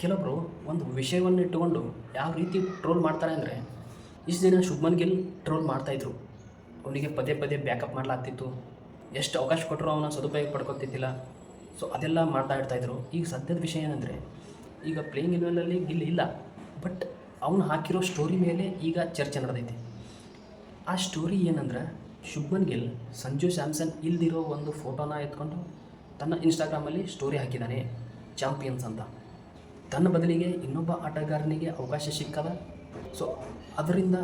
ಕೆಲವೊಬ್ಬರು ಒಂದು ವಿಷಯವನ್ನು ಇಟ್ಟುಕೊಂಡು ಯಾವ ರೀತಿ ಟ್ರೋಲ್ ಮಾಡ್ತಾರೆ ಅಂದರೆ, ಇಷ್ಟು ದಿನ ಶುಭ್ಮನ್ ಗಿಲ್ ಟ್ರೋಲ್ ಮಾಡ್ತಾಯಿದ್ರು. ಅವನಿಗೆ ಪದೇ ಪದೇ ಬ್ಯಾಕಪ್ ಮಾಡಲಾಗ್ತಿತ್ತು. ಎಷ್ಟು ಅವಕಾಶ ಕೊಟ್ಟರು ಅವನ ಸದುಪಯೋಗ ಪಡ್ಕೊತಿದ್ದಿಲ್ಲ. ಸೊ ಅದೆಲ್ಲ ಮಾಡ್ತಾ ಇರ್ತಾಯಿದ್ರು. ಈಗ ಸದ್ಯದ ವಿಷಯ ಏನಂದರೆ, ಈಗ ಪ್ಲೇಯಿಂಗ್ ಇಲೆವೆನ್ನಲ್ಲಿ ಗಿಲ್ ಇಲ್ಲ, ಬಟ್ ಅವನು ಹಾಕಿರೋ ಸ್ಟೋರಿ ಮೇಲೆ ಈಗ ಚರ್ಚೆ ನಡೆದೈತಿ. ಆ ಸ್ಟೋರಿ ಏನಂದ್ರೆ, ಶುಭ್ಮನ್ ಗಿಲ್ ಸಂಜು ಸ್ಯಾಮ್ಸನ್ ಇಲ್ದಿರೋ ಒಂದು ಫೋಟೋನ ಎತ್ಕೊಂಡು ತನ್ನ ಇನ್ಸ್ಟಾಗ್ರಾಮಲ್ಲಿ ಸ್ಟೋರಿ ಹಾಕಿದ್ದಾನೆ, ಚಾಂಪಿಯನ್ಸ್ ಅಂತ. ತನ್ನ ಬದಲಿಗೆ ಇನ್ನೊಬ್ಬ ಆಟಗಾರನಿಗೆ ಅವಕಾಶ ಸಿಕ್ಕದ. ಸೊ ಅದರಿಂದ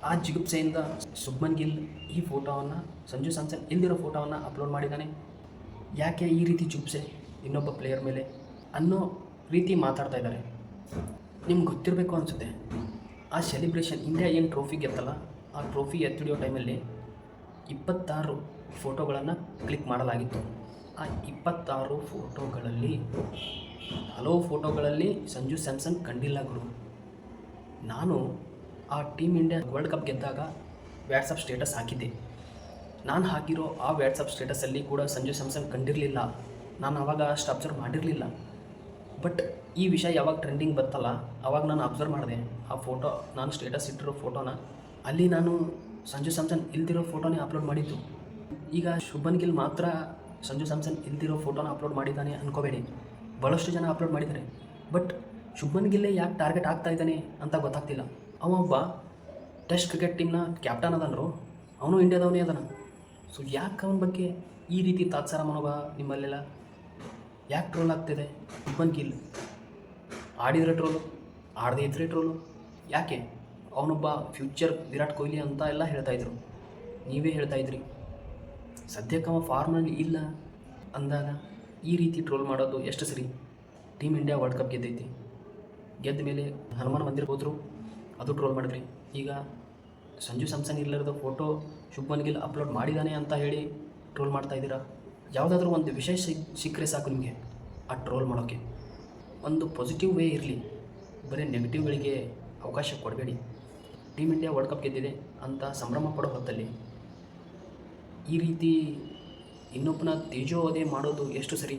ಆ ಜಿಗುಪ್ಸೆಯಿಂದ ಶುಭ್ಮನ್ ಗಿಲ್ ಈ ಫೋಟೋವನ್ನು, ಸಂಜು ಸ್ಯಾಮ್ಸನ್ ಇಲ್ದಿರೋ ಫೋಟೋವನ್ನು ಅಪ್ಲೋಡ್ ಮಾಡಿದ್ದಾನೆ. ಯಾಕೆ ಈ ರೀತಿ ಜಿಗುಪ್ಸೆ ಇನ್ನೊಬ್ಬ ಪ್ಲೇಯರ್ ಮೇಲೆ ಅನ್ನೋ ರೀತಿ ಮಾತಾಡ್ತಾ ಇದ್ದಾರೆ. ನಿಮ್ಗೆ ಗೊತ್ತಿರಬೇಕು ಅನಿಸುತ್ತೆ, ಆ ಸೆಲಿಬ್ರೇಷನ್ ಇಂಡಿಯಾ ಏನು ಟ್ರೋಫಿ ಗೆತ್ತಲ್ಲ, ಆ ಟ್ರೋಫಿ ಎತ್ತಿಡಿಯೋ ಟೈಮಲ್ಲಿ 26 ಫೋಟೋಗಳನ್ನು ಕ್ಲಿಕ್ ಮಾಡಲಾಗಿತ್ತು. ಆ 26 ಫೋಟೋಗಳಲ್ಲಿ ಹಲವು ಫೋಟೋಗಳಲ್ಲಿ ಸಂಜು ಸ್ಯಾಮ್ಸನ್ ಕಂಡಿಲ್ಲ ಗುರು. ನಾನು ಆ ಟೀಮ್ ಇಂಡಿಯಾ ವರ್ಲ್ಡ್ ಕಪ್ ಗೆದ್ದಾಗ ವ್ಯಾಟ್ಸಪ್ ಸ್ಟೇಟಸ್ ಹಾಕಿದ್ದೆ. ನಾನು ಹಾಕಿರೋ ಆ ವ್ಯಾಟ್ಸಪ್ ಸ್ಟೇಟಸಲ್ಲಿ ಕೂಡ ಸಂಜು ಸ್ಯಾಮ್ಸನ್ ಕಂಡಿರಲಿಲ್ಲ. ನಾನು ಆವಾಗ ಅಷ್ಟು ಅಬ್ಸರ್ವ್ ಮಾಡಿರಲಿಲ್ಲ. ಬಟ್ ಈ ವಿಷಯ ಯಾವಾಗ ಟ್ರೆಂಡಿಂಗ್ ಬರ್ತಲ್ಲ, ಆವಾಗ ನಾನು ಅಬ್ಸರ್ವ್ ಮಾಡಿದೆ. ಆ ಫೋಟೋ, ನಾನು ಸ್ಟೇಟಸ್ ಇಟ್ಟಿರೋ ಫೋಟೋನ ಅಲ್ಲಿ ನಾನು ಸಂಜು ಸ್ಯಾಮ್ಸನ್ ಇಲ್ದಿರೋ ಫೋಟೋನೇ ಅಪ್ಲೋಡ್ ಮಾಡಿದ್ದು. ಈಗ ಶುಭ್ಮನ್ ಗಿಲ್ ಮಾತ್ರ ಸಂಜು ಸ್ಯಾಮ್ಸನ್ ಇಲ್ದಿರೋ ಫೋಟೋನ ಅಪ್ಲೋಡ್ ಮಾಡಿದ್ದಾನೆ ಅಂದ್ಕೋಬೇಡಿ. ಭಾಳಷ್ಟು ಜನ ಅಪ್ಲೋಡ್ ಮಾಡಿದ್ದಾರೆ. ಬಟ್ ಶುಭ್ಮನ್ ಗಿಲ್ಲೇ ಯಾಕೆ ಟಾರ್ಗೆಟ್ ಆಗ್ತಾ ಇದ್ದಾನೆ ಅಂತ ಗೊತ್ತಾಗ್ತಿಲ್ಲ. ಒಬ್ಬ ಟೆಸ್ಟ್ ಕ್ರಿಕೆಟ್ ಟೀಮ್ನ ಕ್ಯಾಪ್ಟನ್ ಅದನರು, ಅವನು ಇಂಡಿಯಾದವನೇ ಅದನ. ಸೊ ಯಾಕೆ ಅವನ ಬಗ್ಗೆ ಈ ರೀತಿ ತಾತ್ಸಾರ ಮನೋಭಾವ ನಿಮ್ಮಲ್ಲೆಲ್ಲ ಯಾಕೆ ಟ್ರೋಲ್ ಆಗ್ತಿದೆ? ಶುಭ್ಮನ್ ಗಿಲ್ ಆಡಿದರೆ ಟ್ರೋಲು, ಆಡದೇ ಇದ್ದರೆ ಟ್ರೋಲು. ಯಾಕೆ? ಅವನೊಬ್ಬ ಫ್ಯೂಚರ್ ವಿರಾಟ್ ಕೊಹ್ಲಿ ಅಂತ ಎಲ್ಲ ಹೇಳ್ತಾಯಿದ್ರು. ನೀವೇ ಹೇಳ್ತಾಯಿದ್ರಿ. ಸದ್ಯಕ್ಕೆ ಅವ ಫಾರ್ಮ್ನಲ್ಲಿ ಇಲ್ಲ ಅಂದಾಗ ಈ ರೀತಿ ಟ್ರೋಲ್ ಮಾಡೋದು ಎಷ್ಟು ಸರಿ? ಟೀಮ್ ಇಂಡಿಯಾ ವರ್ಲ್ಡ್ ಕಪ್ ಗೆದ್ದೈತಿ. ಗೆದ್ದ ಮೇಲೆ ಹನುಮಾನ್ ಮಂದಿರ ಹೋದರು, ಅದು ಟ್ರೋಲ್ ಮಾಡಿದ್ರಿ. ಈಗ ಸಂಜು ಸ್ಯಾಮ್ಸನ್ ಇಲ್ಲದ ಫೋಟೋ ಶುಭ್ಮನ್ ಗಿಲ್ ಅಪ್ಲೋಡ್ ಮಾಡಿದ್ದಾನೆ ಅಂತ ಹೇಳಿ ಟ್ರೋಲ್ ಮಾಡ್ತಾಯಿದ್ದೀರಾ. ಯಾವುದಾದ್ರೂ ಒಂದು ವಿಷಯ ಸಿಕ್ಕರೆ ಸಾಕು ನಿಮಗೆ ಆ ಟ್ರೋಲ್ ಮಾಡೋಕ್ಕೆ. ಒಂದು ಪಾಸಿಟಿವ್ ವೇ ಇರಲಿ, ಬರೀ ನೆಗೆಟಿವ್ಗಳಿಗೆ ಅವಕಾಶ ಕೊಡಬೇಡಿ. ಟೀಮ್ ಇಂಡಿಯಾ ವರ್ಲ್ಡ್ ಕಪ್ ಗೆದ್ದಿದೆ ಅಂತ ಸಂಭ್ರಮ ಪಡೋ ಹೊತ್ತಲ್ಲಿ ಈ ರೀತಿ ಇನ್ನೊಬ್ಬನ ತೇಜೋವಧೆ ಮಾಡೋದು ಎಷ್ಟು ಸರಿ?